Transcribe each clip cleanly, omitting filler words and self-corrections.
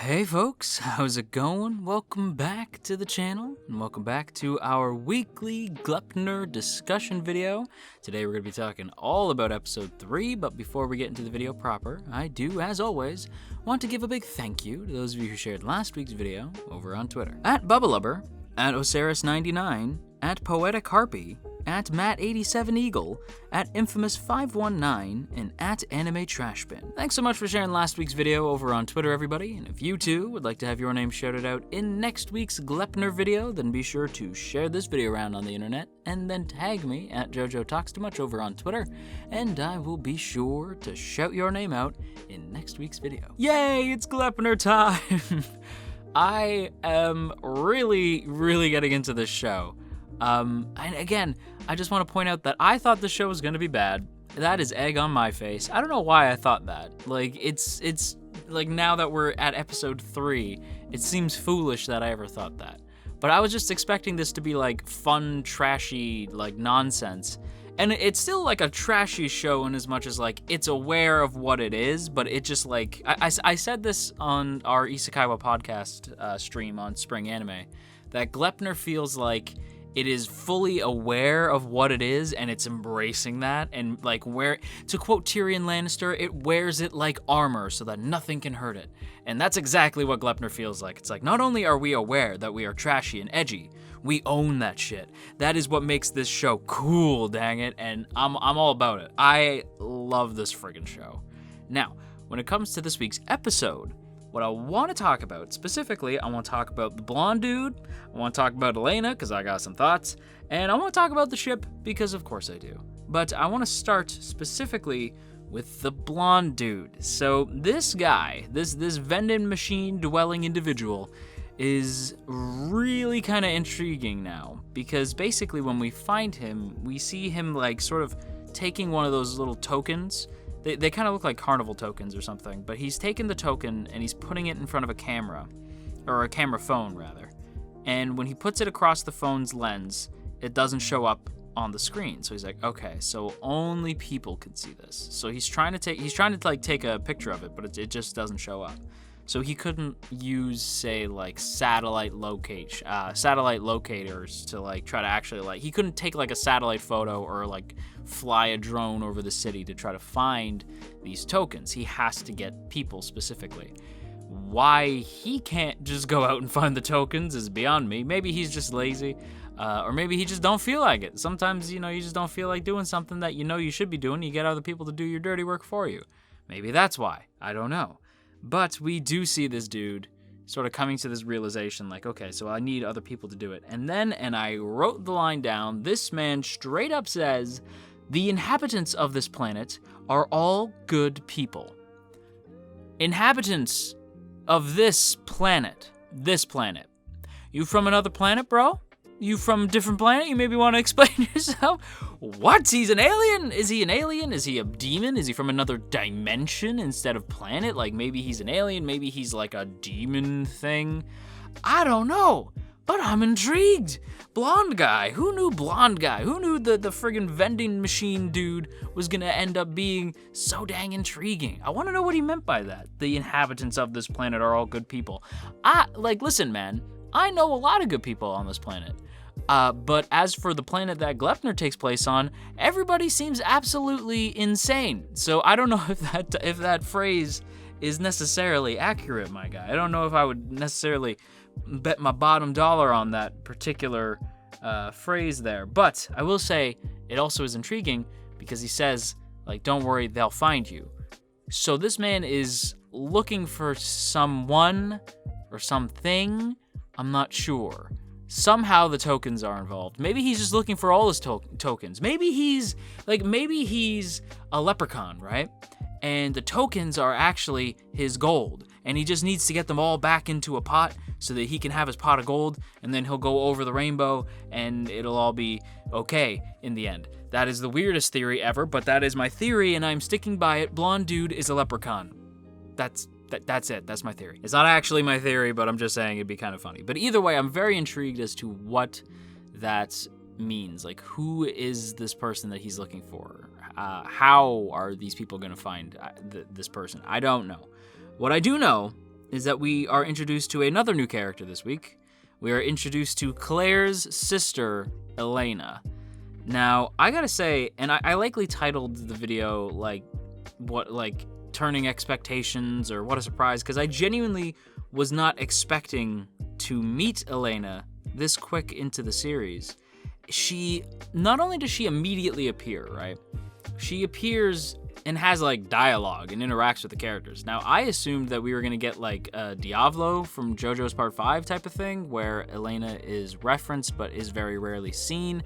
Hey folks, how's it going? Welcome back to the channel, and welcome back to our weekly Gleipnir discussion video. Today we're going to be talking all about episode 3, but before we get into the video proper, I do, as always, want to give a big thank you to those of you who shared last week's video over on Twitter. At Bubbalubber, at Osiris99, at Poetic Harpy, at Matt87Eagle, at Infamous519, and at Anime Trashbin. Thanks so much for sharing last week's video over on Twitter, everybody, and if you too would like to have your name shouted out in next week's Gleipnir video, then be sure to share this video around on the internet, and then tag me at JoJo Talks Too Much over on Twitter, and I will be sure to shout your name out in next week's video. Yay, it's Gleipnir time! I am really getting into this show. And again, I just want to point out that I thought the show was going to be bad. That is egg on my face. I don't know why I thought that. Like, it's like now that we're at episode 3, it seems foolish that I ever thought that. But I was just expecting this to be like fun, trashy, like nonsense. And it's still like a trashy show in as much as like it's aware of what it is, but it just like, I said this on our Isekaiwa podcast stream on Spring Anime, that Gleipnir feels like it is fully aware of what it is, and it's embracing that, and like to quote Tyrion Lannister, it wears it like armor so that nothing can hurt it. And that's exactly what Gleipnir feels like. It's like, not only are we aware that we are trashy and edgy, we own that shit. That is what makes this show cool, dang it, and I'm all about it. I love this friggin' show. Now, when it comes to this week's episode, what I want to talk about, specifically, I want to talk about the blonde dude, I want to talk about Elena, because I got some thoughts, and I want to talk about the ship, because of course I do. But I want to start specifically with the blonde dude. So this guy, this vending machine dwelling individual, is really kind of intriguing now, because basically when we find him, we see him like sort of taking one of those little tokens. They kind of look like carnival tokens or something, but he's taken the token and he's putting it in front of a camera, or a camera phone rather. And when he puts it across the phone's lens, it doesn't show up on the screen. So he's like, okay, so only people can see this. So he's trying to take a picture of it, but it just doesn't show up. So he couldn't use, say, like satellite locators to like try to actually like, he couldn't take like a satellite photo or like fly a drone over the city to try to find these tokens. He has to get people specifically. Why he can't just go out and find the tokens is beyond me. Maybe he's just lazy, or maybe he just don't feel like it. Sometimes, you just don't feel like doing something that you should be doing. You get other people to do your dirty work for you. Maybe that's why. I don't know. But we do see this dude sort of coming to this realization, like, okay, so I need other people to do it. And I wrote the line down, this man straight up says, the inhabitants of this planet are all good people. Inhabitants of this planet. You from another planet, bro? You from a different planet? You maybe want to explain yourself? What? He's an alien? Is he an alien? Is he a demon? Is he from another dimension instead of planet? Like maybe he's an alien, maybe he's like a demon thing. I don't know, but I'm intrigued. Blonde guy. Who knew blonde guy? Who knew the friggin' vending machine dude was gonna end up being so dang intriguing? I want to know what he meant by that. The inhabitants of this planet are all good people. Listen, man, I know a lot of good people on this planet. But as for the planet that Gleipnir takes place on, everybody seems absolutely insane. So I don't know if that phrase is necessarily accurate, my guy. I don't know if I would necessarily bet my bottom dollar on that particular phrase there. But I will say it also is intriguing because he says, like, don't worry, they'll find you. So this man is looking for someone or something. I'm not sure. Somehow the tokens are involved. Maybe he's just looking for all his tokens. Maybe he's a leprechaun, right? And the tokens are actually his gold. And he just needs to get them all back into a pot so that he can have his pot of gold, and then he'll go over the rainbow and it'll all be okay in the end. That is the weirdest theory ever, but that is my theory and I'm sticking by it. Blonde dude is a leprechaun. That's it. That's my theory. It's not actually my theory, but I'm just saying it'd be kind of funny. But either way, I'm very intrigued as to what that means. Like, who is this person that he's looking for? How are these people going to find this person? I don't know. What I do know is that we are introduced to another new character this week. We are introduced to Claire's sister, Elena. Now, I gotta say, and I likely titled the video, turning expectations or what a surprise, because I genuinely was not expecting to meet Elena this quick into the series. Not only does she immediately appear, right? She appears and has dialogue and interacts with the characters. Now, I assumed that we were gonna get a Diablo from JoJo's Part 5 type of thing, where Elena is referenced but is very rarely seen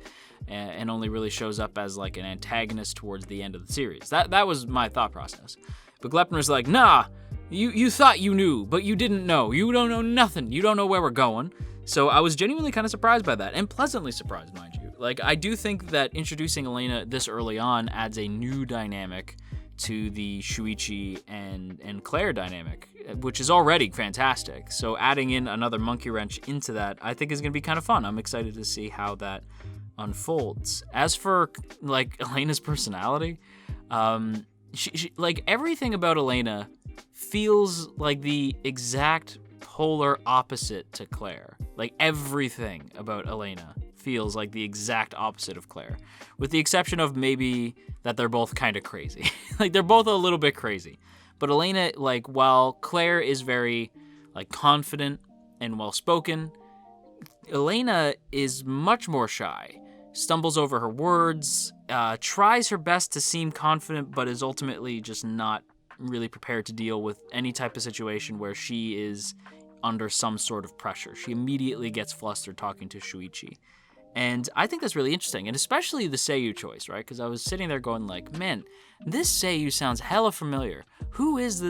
and only really shows up as an antagonist towards the end of the series. That was my thought process. But Gleipnir's like, nah, you thought you knew, but you didn't know. You don't know nothing. You don't know where we're going. So I was genuinely kind of surprised by that, and pleasantly surprised, mind you. I do think that introducing Elena this early on adds a new dynamic to the Shuichi and Claire dynamic, which is already fantastic. So adding in another monkey wrench into that, I think is going to be kind of fun. I'm excited to see how that unfolds. As for Elena's personality, she everything about Elena feels like the exact polar opposite to Claire. Everything about Elena feels like the exact opposite of Claire, with the exception of maybe that they're both kind of crazy. They're both a little bit crazy. But Elena, while Claire is very confident and well-spoken, Elena is much more shy, stumbles over her words, tries her best to seem confident, but is ultimately just not really prepared to deal with any type of situation where she is under some sort of pressure. She immediately gets flustered talking to Shuichi. And I think that's really interesting, and especially the Seiyu choice, right? Because I was sitting there going man, this Seiyu sounds hella familiar. Who is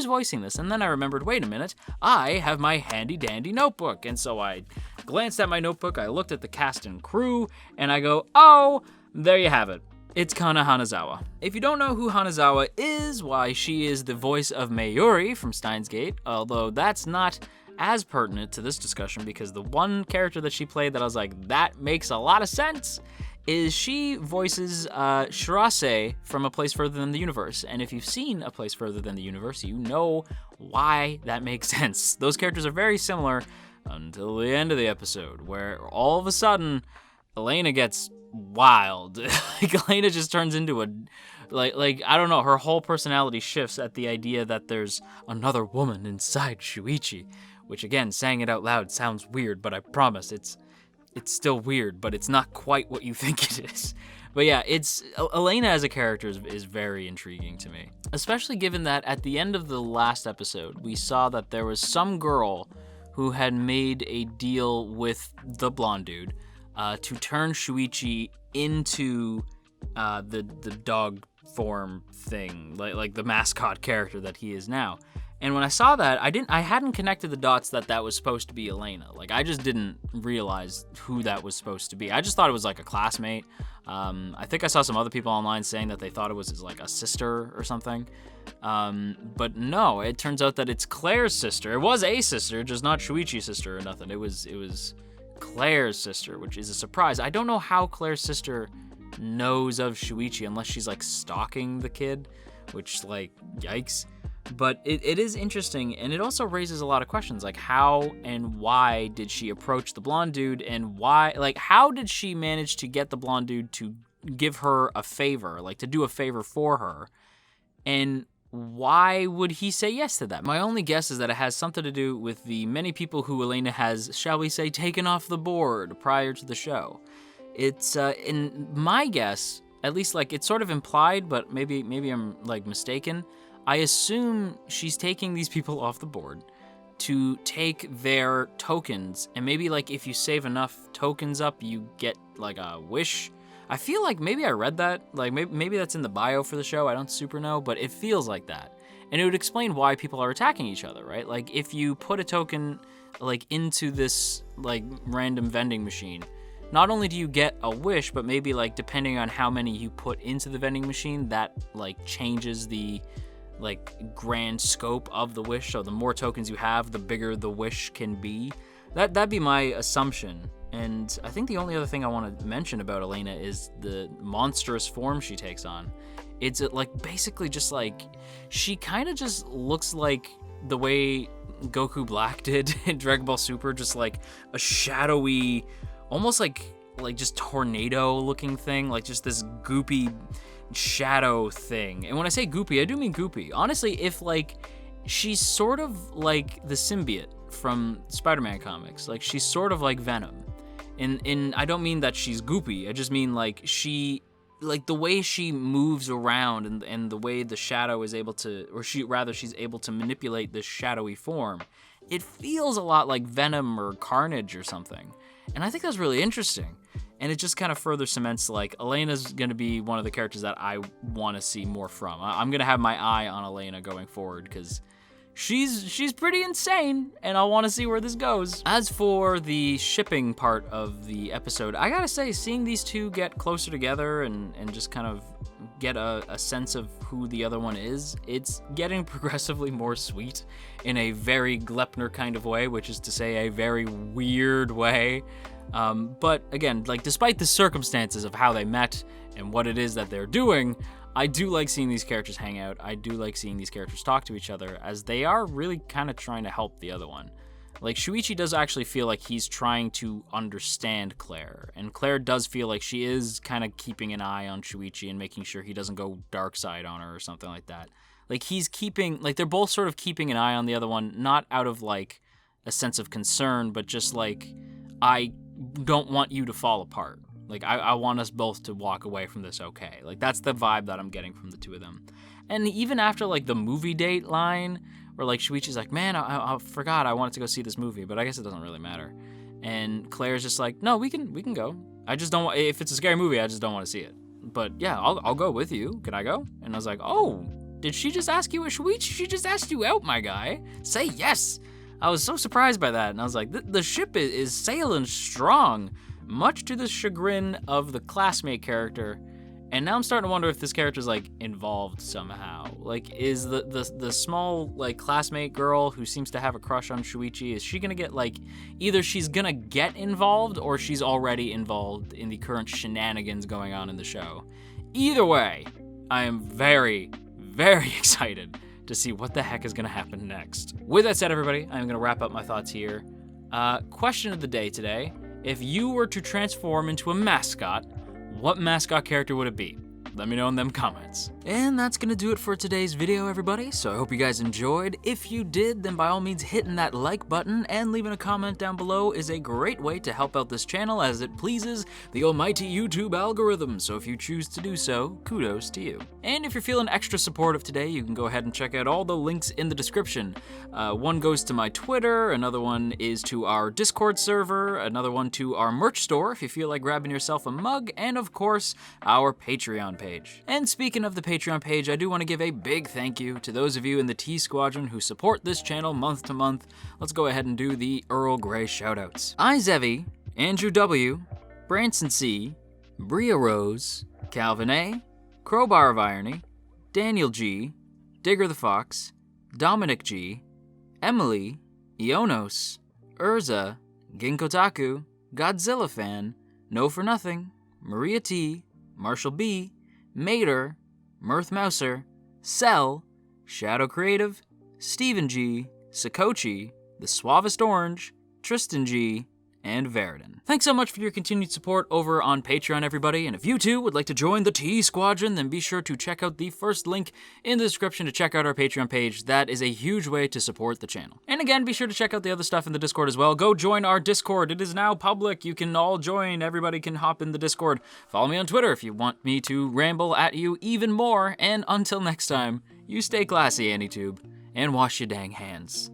voicing this? And then I remembered, wait a minute, I have my handy dandy notebook. And so I glanced at my notebook, I looked at the cast and crew, and I go, oh, there you have it. It's Kana Hanazawa. If you don't know who Hanazawa is, why, she is the voice of Mayuri from Steins Gate, although that's not as pertinent to this discussion, because the one character that she played that I was like, that makes a lot of sense, is she voices Shirase from A Place Further Than the Universe. And if you've seen A Place Further Than the Universe, you know why that makes sense. Those characters are very similar until the end of the episode, where all of a sudden, Elena gets wild. Elena just turns into a, I don't know, her whole personality shifts at the idea that there's another woman inside Shuichi. Which, again, saying it out loud sounds weird, but I promise it's still weird, but it's not quite what you think it is. But yeah, Elena as a character is very intriguing to me. Especially given that at the end of the last episode, we saw that there was some girl who had made a deal with the blonde dude to turn Shuichi into the dog form thing, like the mascot character that he is now. And when I saw that, I hadn't connected the dots that was supposed to be Elena. I just didn't realize who that was supposed to be. I just thought it was a classmate. I think I saw some other people online saying that they thought it was a sister or something. But no, it turns out that it's Claire's sister. It was a sister, just not Shuichi's sister or nothing. It was Claire's sister, which is a surprise. I don't know how Claire's sister knows of Shuichi unless she's stalking the kid, which yikes. But it is interesting, and it also raises a lot of questions, how and why did she approach the blonde dude, and why, how did she manage to get the blonde dude to give her a favor, to do a favor for her, and why would he say yes to that? My only guess is that it has something to do with the many people who Elena has, shall we say, taken off the board prior to the show. It's, in my guess, at least, it's sort of implied, but maybe I'm, mistaken. I assume she's taking these people off the board to take their tokens, and maybe if you save enough tokens up, you get a wish. I feel maybe I read that, maybe that's in the bio for the show, I don't super know, but it feels like that. And it would explain why people are attacking each other, right? If you put a token into this random vending machine, not only do you get a wish, but maybe depending on how many you put into the vending machine, that changes the grand scope of the wish. So the more tokens you have, the bigger the wish can be. That'd be my assumption. And I think the only other thing I want to mention about Elena is the monstrous form she takes on. It's basically just she kind of just looks like the way Goku Black did in Dragon Ball Super, just like a shadowy, almost like just tornado looking thing, like just this goopy shadow thing. And when I say goopy, I do mean goopy. Honestly, if like she's sort of like the symbiote from Spider-Man comics, like she's sort of like Venom. In I don't mean that she's goopy, I just mean like the way she moves around and the way the shadow is able to, or she's able to manipulate this shadowy form, it feels a lot like Venom or Carnage or something. And I think that's really interesting. And it just kind of further cements, like, Elena's going to be one of the characters that I want to see more from. I'm going to have my eye on Elena going forward, because she's pretty insane, and I want to see where this goes. As for the shipping part of the episode, I gotta say, seeing these two get closer together and just kind of get a sense of who the other one is, it's getting progressively more sweet in a very Gleipnir kind of way, which is to say a very weird way. But again, like, despite the circumstances of how they met and what it is that they're doing, I do like seeing these characters hang out. I do like seeing these characters talk to each other, as they are really kind of trying to help the other one. Like, Shuichi does actually feel like he's trying to understand Claire, and Claire does feel like she is kind of keeping an eye on Shuichi and making sure he doesn't go dark side on her or something like that. Like, they're both sort of keeping an eye on the other one, not out of, like, a sense of concern, but just like, I don't want you to fall apart. Like, I want us both to walk away from this okay. Like, that's the vibe that I'm getting from the two of them. And even after, like, the movie date line, where, like, Shuichi's like, man, I forgot I wanted to go see this movie, but I guess it doesn't really matter. And Claire's just like, no, we can go. I just don't want, if it's a scary movie, I just don't want to see it. But yeah, I'll go with you. Can I go? And I was like, oh, did she just ask you a Shuichi? She just asked you out, my guy. Say yes. I was so surprised by that. And I was like, the ship is sailing strong, much to the chagrin of the classmate character. And now I'm starting to wonder if this character's, like, involved somehow. Like, is the small, like, classmate girl who seems to have a crush on Shuichi, is she gonna get, like, either she's gonna get involved or she's already involved in the current shenanigans going on in the show? Either way, I am very, very excited to see what the heck is gonna happen next. With that said, everybody, I'm gonna wrap up my thoughts here. Question of the day today: if you were to transform into a mascot, what mascot character would it be? Let me know in them comments. And that's gonna do it for today's video, everybody. So I hope you guys enjoyed. If you did, then by all means hitting that like button and leaving a comment down below is a great way to help out this channel, as it pleases the almighty YouTube algorithm. So if you choose to do so, kudos to you. And if you're feeling extra supportive today, you can go ahead and check out all the links in the description. One goes to my Twitter, another one is to our Discord server, another one to our merch store if you feel like grabbing yourself a mug, and of course, our Patreon page. And speaking of the Patreon page, I do want to give a big thank you to those of you in the T Squadron who support this channel month to month. Let's go ahead and do the Earl Grey shoutouts. Izevi, Andrew W, Branson C, Bria Rose, Calvin A, Crowbar of Irony, Daniel G, Digger the Fox, Dominic G, Emily, Ionos, Urza, Ginkotaku, Godzilla Fan, No For Nothing, Maria T, Marshall B, Mater, Mirth Mouser, Cell, Shadow Creative, Stephen G, Sakochi, The Suavest Orange, Tristan G, and Veridon. Thanks so much for your continued support over on Patreon, everybody, and if you too would like to join the T Squadron, then be sure to check out the first link in the description to check out our Patreon page. That is a huge way to support the channel. And again, be sure to check out the other stuff in the Discord as well. Go join our Discord. It is now public. You can all join. Everybody can hop in the Discord. Follow me on Twitter if you want me to ramble at you even more. And until next time, you stay classy, AnyTube, and wash your dang hands.